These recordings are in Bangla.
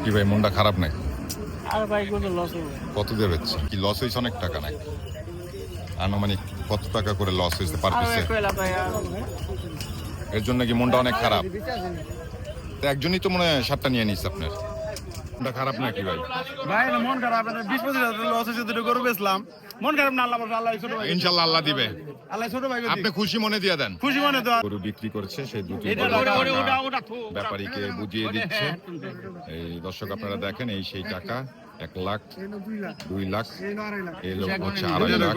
কি ভাই মনটা খারাপ নাকি? আর ভাই কত লস হবে? কত দিয়ে বেচছে? কি লস হয়েছে? অনেক টাকা নাকি? আনুমানিক কত টাকা করে লস হয়েছে পার পিসে? এর জন্য কি মনটা অনেক খারাপ? তো একজনই তো মনে হয় সারটা নিয়ে নিচ্ছে আপনার। মনটা খারাপ নাকি ভাই? ভাই না মন খারাপ, 20-25 লস হয়েছে, দুটো গরু বেচলাম। মন খারাপ না, আল্লাহ আল্লাহ ছোট ভাই, ইনশাআল্লাহ আল্লাহ দিবে। আল্লাহ ছোট ভাই আপনি খুশি মনে দিয়ে দেন। খুশি মনে তো গরু বিক্রি করছে, সেই দুটি ব্যাপারীকে বুঝিয়ে দিচ্ছে। এই দর্শক আপনারা দেখেন, এই সেই টাকা 1 লাখ, 2 লাখ, এই লোক হচ্ছে 2.5 লাখ।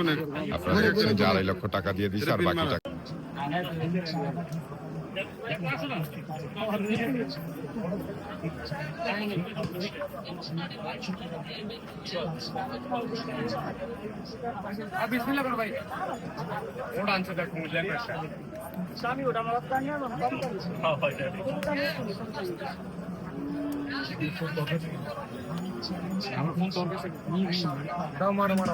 আপনারা দেখছেন যে 2.5 লক্ষ টাকা দিয়ে দিচ্ছে, আর বাকি টাকা আমার ফোন তোর কাছে দাও, মারো মারো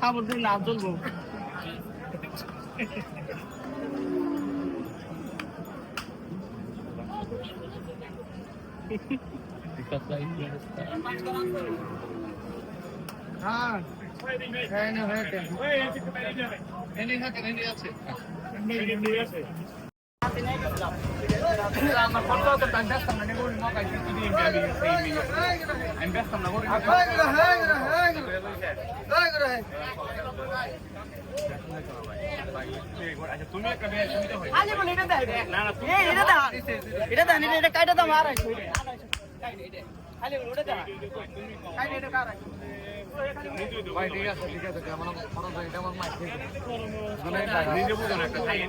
খাবার দিন না চলবো। হ্যাঁ ভাই ঠিক আছে কেমন খরচ হয় এটা আমার মাইক নিজে বুঝো না, একটা সাইন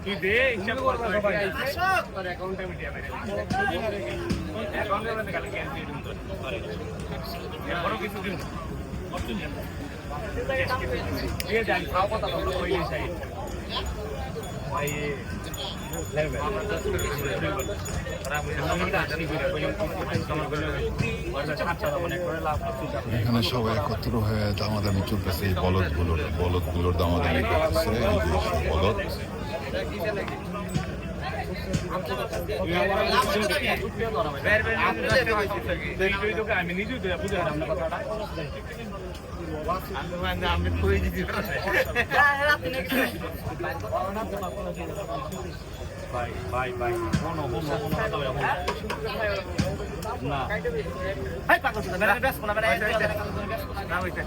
তুই দে, হিসাব করতে সবাই তোর অ্যাকাউন্টে আমি দিয়ে দেব, অ্যাকাউন্টে আমি কালকে ক্যাশ দিয়ে দেব তোর বড় কিছু দিন এই জান খাও কথা বলো ওই সাইন ভাই এখানে সবাই একত্র হয়ে দামাদামি চলতেছে এই বলদগুলোর দামাদামি করতেছে। এই যে বলদ আমি নিজেই বুঝে কথাটা আমি ভাই ভাই ভাই না ভাই পাগল তো মেরা বেশ কোনা মেরা না হইছে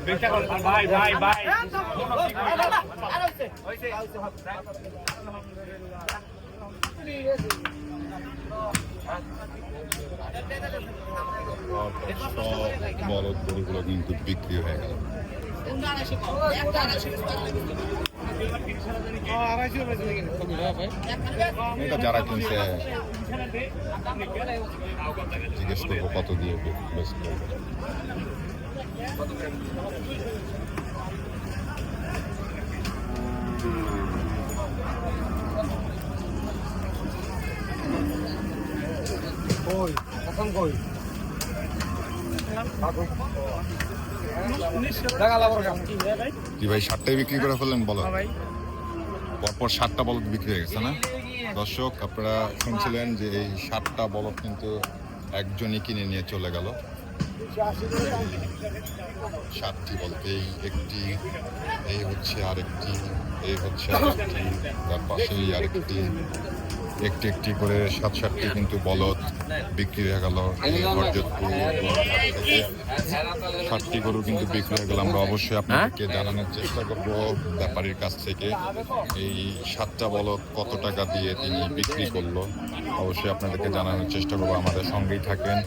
বেটা কল ভাই ভাই ভাই আরামসে হইছে বলদ গরুগুলো কিন্তু বিক্রি হয়ে গেল। এটা যারা কিনছে জিজ্ঞেস করবো কত দিয়ে বেশ করবে। কি ভাই 7টাই বিক্রি করে ফেললেন? বলো পরপর 7টা বলদ বিক্রি হয়ে গেছে না? দর্শক আপনারা শুনছিলেন যে এই 7টা বলদ কিন্তু একজনই কিনে নিয়ে চলে গেল। 7টি বলতে এই একটি, এই হচ্ছে আরেকটি, এই হচ্ছে আরেকটি, তার পাশেই আরেকটি, একটি একটি করে 7-7টি কিন্তু বলদ বিক্রি হয়ে গেল। এই হরজতপুর 7টি গরু কিন্তু বিক্রি হয়ে গেল। আমরা অবশ্যই আপনাদেরকে জানানোর চেষ্টা করব ব্যাপারীর কাছ থেকে এই 7টা বলদ কত টাকা দিয়ে তিনি বিক্রি করলো। অবশ্যই আপনাদেরকে জানানোর চেষ্টা করবো, আমাদের সঙ্গেই থাকেন।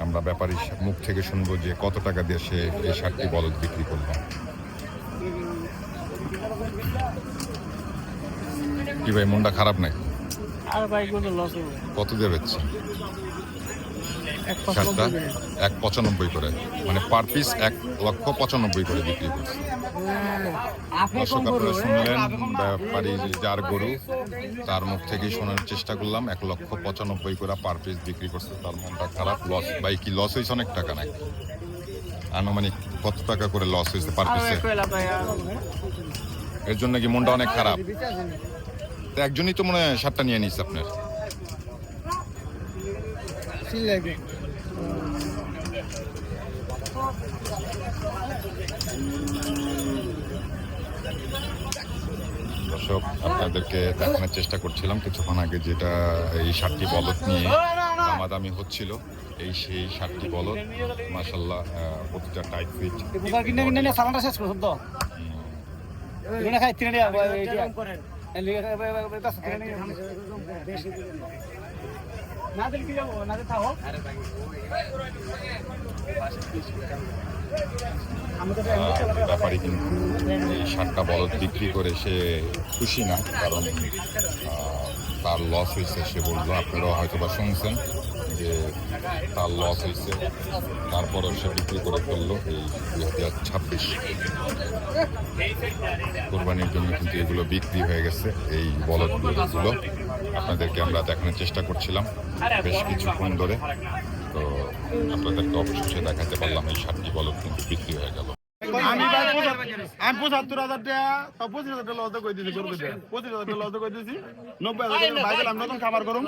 আমরা ব্যাপারীর মুখ থেকে শুনবো যে কত টাকা দিয়ে সে এই 7টি বলদ বিক্রি করলো। কি ভাই মনটা খারাপ নাকি? আর ভাই কত লস হবে? কত দিয়ে বেচছে? 7টা 1.95 করে, মানে পার পিস 1,95,000 করে বিক্রি করছে। দর্শক আপনারা শুনলেন ব্যাপারী যার গরু, তার মুখ থেকেই শোনার চেষ্টা করলাম। 1,95,000 করে পার পিস বিক্রি করছে। তার মনটা খারাপ। লস ভাই, কি লস হয়েছে? অনেক টাকা নাকি? আনুমানিক কত টাকা করে লস হয়েছে পার আরো পিসে? একটু এলাম ভাইয়া এর জন্য কি মনটা অনেক খারাপ? তো একজনই তো মনে হয় সারটা নিয়ে নিচ্ছে আপনার। দর্শক আপনাদেরকে দেখানোর চেষ্টা করছিলাম কিছুক্ষণ আগে যেটা এই 7টি বলদ নিয়ে দামাদামি হচ্ছিল, এই সেই 7টি বলদ মাশাআল্লাহ প্রতিটা টাইট ফিট। সালানটা শেষ করুন তো এখানে খাই তিন না দিল কি যাবো না থাকো ব্যাপারী কিন্তু এই 7টা বলদ বিক্রি করে সে খুশি না, কারণ তার লস হয়েছে। সে বললো, আপনারাও হয়তো বা শুনছেন যে তার লস হয়েছে, তারপরও সে বিক্রি করে ফেললো। এই 2026 কোরবানির জন্য কিন্তু এগুলো বিক্রি হয়ে গেছে। এই বলদগুলো আপনাদেরকে আমরা দেখানোর চেষ্টা করছিলাম বেশ কিছুক্ষণ ধরে, তো আপনাদেরকে অবশেষে দেখাতে পারলাম এই 7টি বলদ কিন্তু বিক্রি হয়ে গেল। আমি ৭৫,০০০ টাকা ২৫,০০০ টাকা লস করে দিয়েছি, ২৫,০০০ টাকা লস করে দিয়েছি, ৯০,০০০ টাকা ভাই গেলাম নতুন খাবার করুন।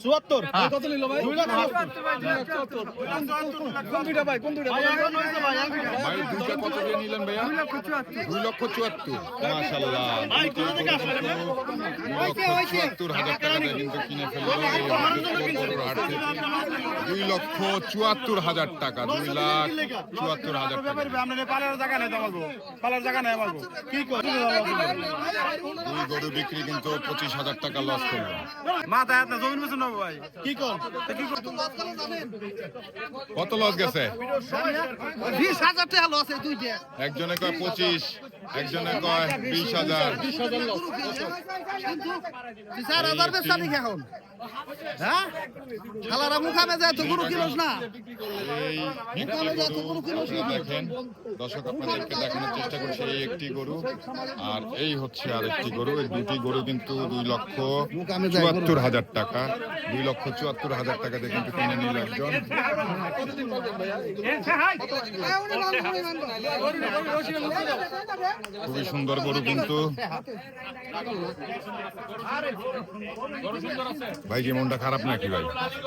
চুয়াত্তর কত নিল ভাই? 2,70,000 ভাই কোন দুইটা? ভাই দুইটা কত দিয়ে নিলেন ভাইয়া? 2,74,000। মাশাআল্লাহ, 2,74,000 টাকা দিয়ে কিন্তু কিনে ফেললো। 2,74,000 টাকা, 2,74,000 টাকা। আপনার পালার জায়গা নেই, পালার জায়গা নেই আমার কি করে? দুই গরু বিক্রি কিন্তু 25,000 টাকা লস করলো। মাথায় হাত না, জমিন বেচুন না ভাই, কি কর কি কর? কত লস গেছে? 20,000 টাকা লস এই দুইটা। একজনে কয় 25, একজনে কয় 20,000। 4,000 বেচা নাকি এখন? হ্যাঁ শালারা মুখামে যায় তো গরু কিলোস না। এই একটি গরু আপনারা দেখেন, দর্শক আপনাদেরকে দেখানোর চেষ্টা করছে এই একটি গরু, আর এই হচ্ছে আরেকটি গরু। এই দুটি গরু কিন্তু 2,74,000 টাকা, 2,74,000 টাকা দিয়ে কিন্তু কিনে নিল একজন। খুবই সুন্দর গরু কিন্তু। ভাই কি মনটা খারাপ নাকি ভাই?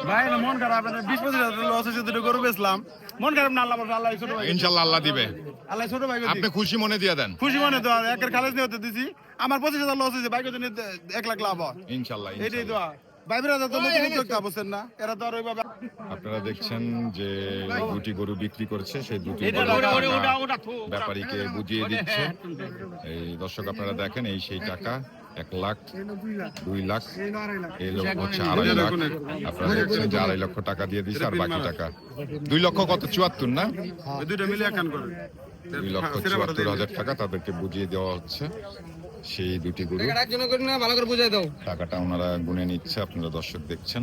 ভাই না মন খারাপ, 20-25,000 লস হয়েছে, দুটো গরু বেচলাম, মন খারাপ না। আল্লাহ আল্লাহ ছোট ভাই, ইনশাল্লাহ আল্লাহ দিবে। আল্লাহ ছোট ভাই আপনি খুশি মনে দিয়ে দেন। খুশি মনে তো একের খালেজ নিয়ে হতে দিছি। আমার 25,000 লস হয়েছে, বাইক 1 লাখ লাভ হয়, ইনশাল্লাহ এটাই তো ইনশাল্লাহ। ভাই বিরাজ তো নতুন উদ্যোক্তা বুঝছেন না, এরা তো আর ওইভাবে। আপনারা দেখছেন যে দুটি গরু বিক্রি করেছে, সেই দুটি গরু ব্যাপারীকে বুঝিয়ে দিচ্ছে। এই দর্শক আপনারা দেখেন, এই সেই টাকা 1 লাখ, 2 লাখ, এই লোক হচ্ছে 2.5 লাখ। আপনারা দেখছেন যে 2.5 লক্ষ টাকা দিয়ে দিচ্ছে, আর বাকি টাকা 2 লক্ষ কত 74 না, দুইটা মিলে একান করে 2,74,000 টাকা তাদেরকে বুঝিয়ে দেওয়া হচ্ছে। সেই দুটি গরু ভালো করে বুঝাই দাও। টাকাটা ওনারা গুনে নিচ্ছে, আপনারা দর্শক দেখছেন।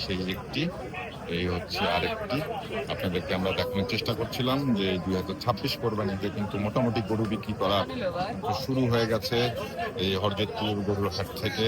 সেই একটি, এই হচ্ছে আরেকটি। আপনাদেরকে আমরা দেখানোর চেষ্টা করছিলাম যে 2026 কোরবানিতে কিন্তু মোটামুটি গরু বিক্রি করা শুরু হয়ে গেছে এই হরজতপুর গরুর হাট থেকে।